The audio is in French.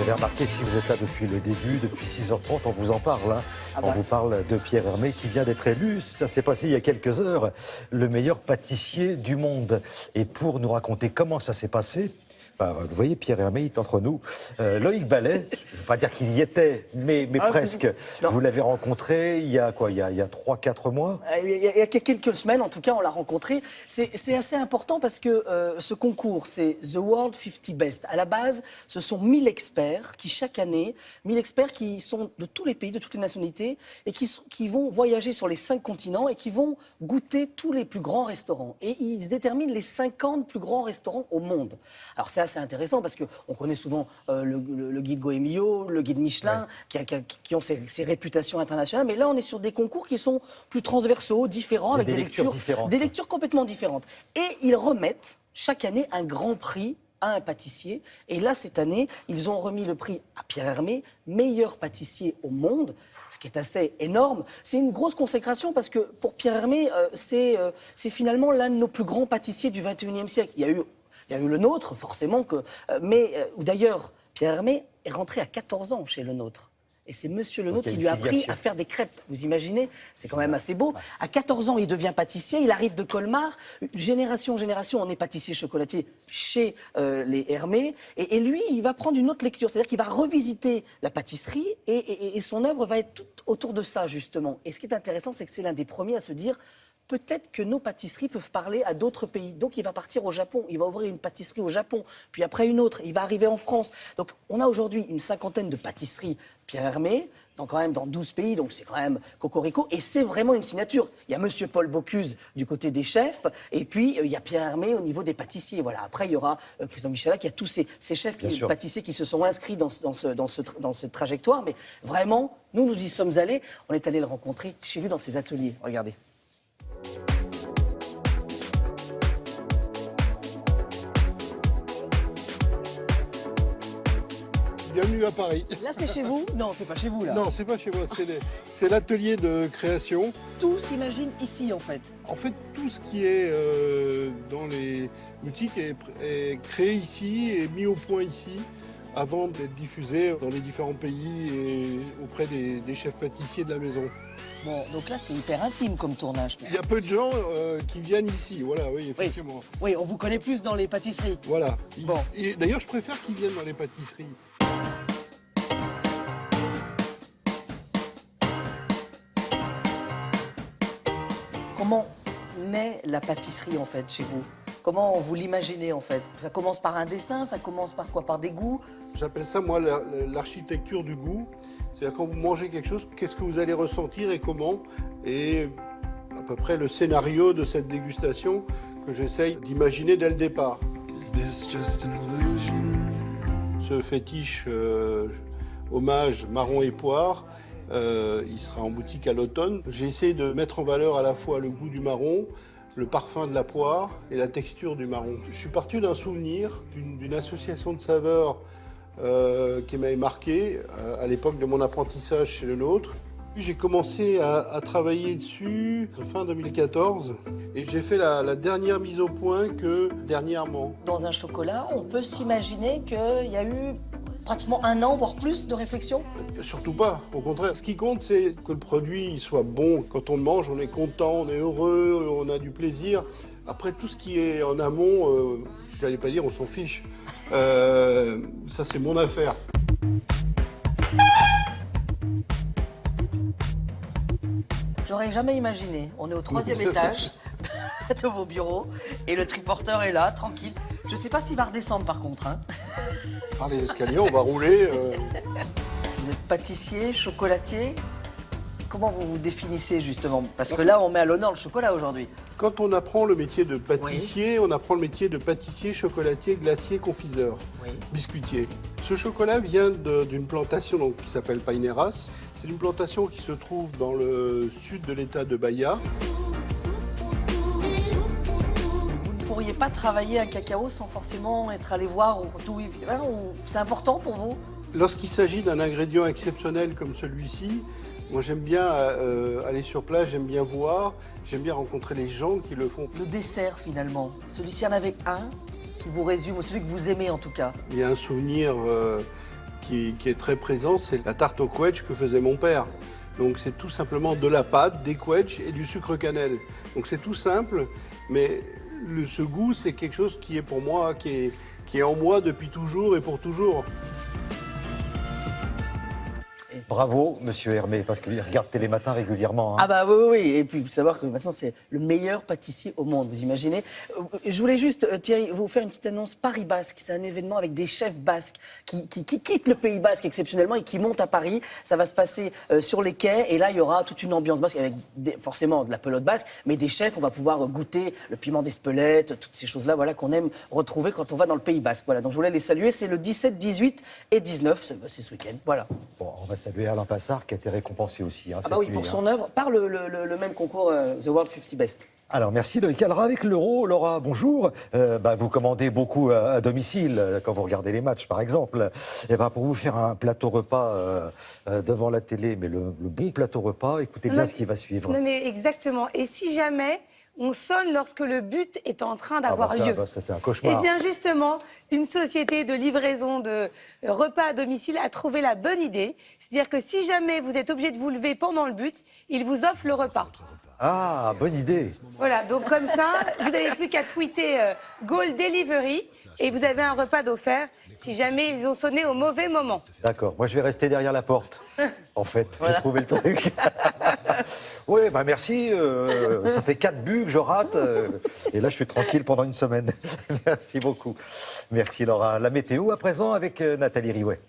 avez remarqué, si vous êtes là depuis le début, depuis 6h30, on vous en parle. On vous parle de Pierre Hermé qui vient d'être élu, ça s'est passé il y a quelques heures, le meilleur pâtissier du monde. Et pour nous raconter comment ça s'est passé, vous voyez, Pierre Hermé est entre nous. Loïc Ballet, je ne veux pas dire qu'il y était, mais presque. Vous l'avez rencontré il y a quoi, il y a 3-4 mois? Il y a quelques semaines, en tout cas, on l'a rencontré. C'est assez important parce que ce concours, c'est The World 50 Best. À la base, ce sont 1000 experts qui, chaque année, 1000 experts qui sont de tous les pays, de toutes les nationalités, et qui vont voyager sur les 5 continents et qui vont goûter tous les plus grands restaurants. Et ils déterminent les 50 plus grands restaurants au monde. Alors, c'est assez intéressant parce qu'on connaît souvent le guide Goemio, le guide Michelin, qui ont ces réputations internationales. Mais là, on est sur des concours qui sont plus transversaux, différents, avec des lectures complètement différentes. Et ils remettent chaque année un grand prix à un pâtissier. Et là, cette année, ils ont remis le prix à Pierre Hermé, meilleur pâtissier au monde. Ce qui est assez énorme. C'est une grosse consécration parce que pour Pierre Hermé, c'est finalement l'un de nos plus grands pâtissiers du 21e siècle. Il y a eu le nôtre, forcément, mais d'ailleurs, Pierre Hermé est rentré à 14 ans chez le nôtre. Et c'est Monsieur Le Nôtre qui lui a appris à faire des crêpes. Vous imaginez? C'est quand même assez beau. À 14 ans, il devient pâtissier. Il arrive de Colmar. Génération en génération, on est pâtissier chocolatier chez les Hermé. Et lui, il va prendre une autre lecture. C'est-à-dire qu'il va revisiter la pâtisserie et son œuvre va être tout autour de ça, justement. Et ce qui est intéressant, c'est que c'est l'un des premiers à se dire... Peut-être que nos pâtisseries peuvent parler à d'autres pays. Donc, il va partir au Japon. Il va ouvrir une pâtisserie au Japon, puis après une autre. Il va arriver en France. Donc, on a aujourd'hui une 50aine de pâtisseries Pierre Hermé, quand même dans 12 pays. Donc, c'est quand même cocorico. Et c'est vraiment une signature. Il y a Monsieur Paul Bocuse du côté des chefs. Et puis, il y a Pierre Hermé au niveau des pâtissiers. Voilà. Après, il y aura Christophe Michalak. Il y a tous ces chefs, pâtissiers qui se sont inscrits dans cette trajectoire. Mais vraiment, nous y sommes allés. On est allé le rencontrer chez lui dans ses ateliers. Regardez. Bienvenue à Paris. Là, c'est chez vous? Non, c'est pas chez vous, là. Non, c'est pas chez moi, c'est l'atelier de création. Tout s'imagine ici, en fait. En fait, tout ce qui est dans les boutiques est créé ici et mis au point ici avant d'être diffusé dans les différents pays et auprès des chefs pâtissiers de la maison. Bon, donc là, c'est hyper intime comme tournage. Il y a peu de gens qui viennent ici, voilà, oui, effectivement. Oui, on vous connaît plus dans les pâtisseries. Voilà. Bon. Et d'ailleurs, je préfère qu'ils viennent dans les pâtisseries. Comment naît la pâtisserie, en fait, chez vous? Comment vous l'imaginez, en fait? Ça commence par un dessin, ça commence par quoi? Par des goûts? J'appelle ça, moi, l'architecture du goût. C'est-à-dire, quand vous mangez quelque chose, qu'est-ce que vous allez ressentir et comment? Et à peu près le scénario de cette dégustation que j'essaye d'imaginer dès le départ. Ce fétiche hommage marron et poire, il sera en boutique à l'automne. J'ai essayé de mettre en valeur à la fois le goût du marron, le parfum de la poire et la texture du marron. Je suis parti d'un souvenir, d'une association de saveurs qui m'avait marqué à l'époque de mon apprentissage chez Le Nôtre. J'ai commencé à travailler dessus fin 2014 et j'ai fait la dernière mise au point que dernièrement. Dans un chocolat, on peut s'imaginer qu'il y a eu pratiquement 1 an, voire plus, de réflexion? Surtout pas, au contraire. Ce qui compte, c'est que le produit soit bon. Quand on le mange, on est content, on est heureux, on a du plaisir. Après, tout ce qui est en amont, je n'allais pas dire on s'en fiche. Ça, c'est mon affaire. J'aurais jamais imaginé. On est au 3e étage de vos bureaux et le triporteur est là, tranquille. Je sais pas s'il va redescendre par contre. Par les escaliers, on va rouler. Vous êtes pâtissier, chocolatier. Comment vous vous définissez justement? Parce que là, on met à l'honneur le chocolat aujourd'hui. Quand on apprend le métier de pâtissier, on apprend le métier de pâtissier, chocolatier, glacier, confiseur, biscuitier. Ce chocolat vient d'une plantation donc, qui s'appelle Paineras. C'est une plantation qui se trouve dans le sud de l'état de Bahia. Vous ne pourriez pas travailler un cacao sans forcément être allé voir d'où il vient? C'est important pour vous? Lorsqu'il s'agit d'un ingrédient exceptionnel comme celui-ci, moi j'aime bien aller sur place, j'aime bien voir, j'aime bien rencontrer les gens qui le font. Le dessert finalement, celui-ci en avait un qui vous résume, ou celui que vous aimez en tout cas? Il y a un souvenir qui est très présent, c'est la tarte au quetch que faisait mon père. Donc c'est tout simplement de la pâte, des quetch et du sucre cannelle. Donc c'est tout simple, mais ce goût, c'est quelque chose qui est pour moi, qui est en moi depuis toujours et pour toujours. Bravo, monsieur Hermé, parce qu'il regarde Télématin régulièrement. Hein. Ah bah oui, oui, oui. Et puis, il faut savoir que maintenant, c'est le meilleur pâtissier au monde, vous imaginez. Je voulais juste, Thierry, vous faire une petite annonce. Paris Basque, c'est un événement avec des chefs basques qui quittent le Pays Basque exceptionnellement et qui montent à Paris. Ça va se passer sur les quais et là, il y aura toute une ambiance basque avec forcément de la pelote basque, mais des chefs, on va pouvoir goûter le piment d'Espelette, toutes ces choses-là voilà, qu'on aime retrouver quand on va dans le Pays Basque. Voilà, donc je voulais les saluer. C'est le 17, 18 et 19, c'est ce week-end. Voilà. Bon, on va saluer Alain Passard qui a été récompensé aussi. Hein, Ah bah oui, pour son œuvre, par le même concours The World 50 Best. Alors merci Loïc. Alors avec l'Euro, Laura, bonjour. Vous commandez beaucoup à domicile quand vous regardez les matchs par exemple. Et pour vous faire un plateau repas devant la télé, mais le bon plateau repas, écoutez bien ce qui va suivre. Non mais exactement. Et si jamais on sonne lorsque le but est en train d'avoir lieu. Ça c'est un cauchemar. Eh bien justement, une société de livraison de repas à domicile a trouvé la bonne idée. C'est-à-dire que si jamais vous êtes obligé de vous lever pendant le but, il vous offre le repas. Ah, bonne idée. Voilà, donc comme ça, vous n'avez plus qu'à tweeter Goal Delivery et vous avez un repas d'offert si jamais ils ont sonné au mauvais moment. D'accord, moi je vais rester derrière la porte. En fait, j'ai trouvé le truc. Oui, merci. Ça fait 4 buts que je rate. Et là, je suis tranquille pendant une semaine. Merci beaucoup. Merci Laura. La météo à présent avec Nathalie Riouet.